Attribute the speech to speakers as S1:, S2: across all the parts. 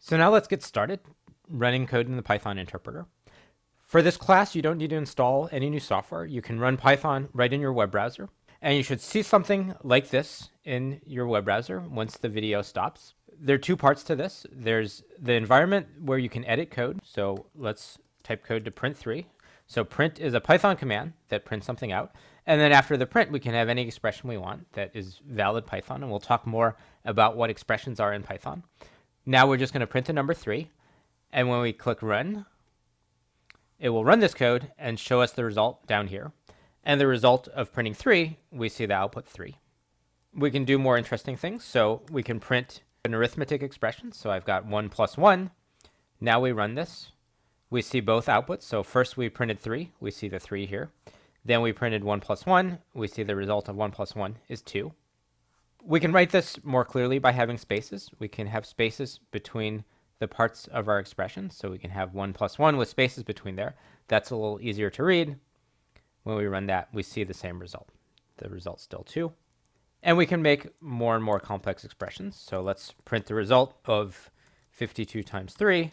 S1: So now let's get started running code in the Python interpreter. For this class, you don't need to install any new software. You can run Python right in your web browser, and you should see something like this in your web browser once the video stops. There are two parts to this. There's the environment where you can edit code. So let's type code to print3. So print is a Python command that prints something out. And then after the print, we can have any expression we want that is valid Python. And we'll talk more about what expressions are in Python. Now we're just going to print the number 3. And when we click run, it will run this code and show us the result down here. And the result of printing 3, we see the output 3. We can do more interesting things. So we can print an arithmetic expression. So I've got 1 plus 1. Now we run this. We see both outputs. So first we printed 3. We see the 3 here. Then we printed 1 plus 1. We see the result of 1 plus 1 is 2. We can write this more clearly by having spaces. We can have spaces between the parts of our expression. So we can have 1 plus 1 with spaces between there. That's a little easier to read. When we run that, we see the same result. The result's still 2. And we can make more and more complex expressions. So let's print the result of 52 times 3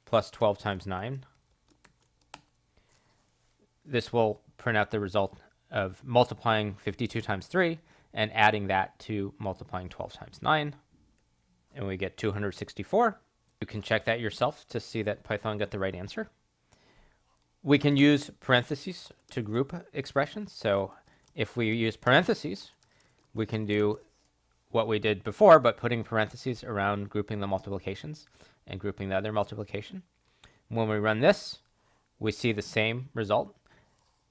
S1: plus 12 times 9. This will print out the result of multiplying 52 times 3 and adding that to multiplying 12 times 9. And we get 264. You can check that yourself to see that Python got the right answer. We can use parentheses to group expressions. So if we use parentheses, we can do what we did before, but putting parentheses around grouping the multiplications and grouping the other multiplication. When we run this, we see the same result.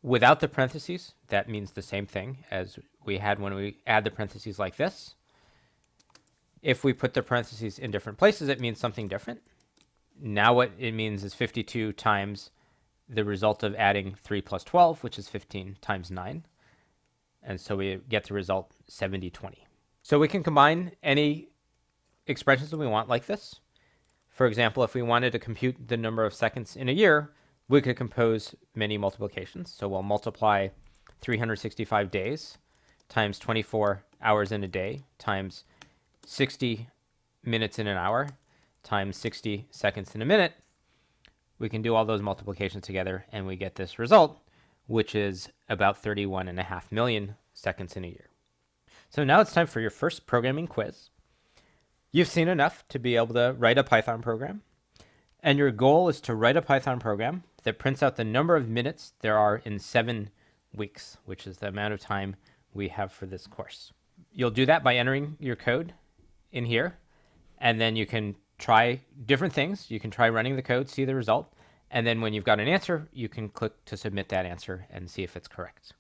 S1: Without the parentheses, that means the same thing as we had when we add the parentheses like this. If we put the parentheses in different places, it means something different. Now what it means is 52 times the result of adding 3 plus 12, which is 15 times 9. And so we get the result 7020. So we can combine any expressions that we want like this. For example, if we wanted to compute the number of seconds in a year, we could compose many multiplications. So we'll multiply 365 days times 24 hours in a day times 60 minutes in an hour times 60 seconds in a minute. We can do all those multiplications together and we get this result, which is about 31.5 million seconds in a year. So now it's time for your first programming quiz. You've seen enough to be able to write a Python program, and your goal is to write a Python program that prints out the number of minutes there are in 7 weeks, which is the amount of time we have for this course. You'll do that by entering your code in here, and then you can try different things. You can try running the code, see the result, and then when you've got an answer, you can click to submit that answer and see if it's correct.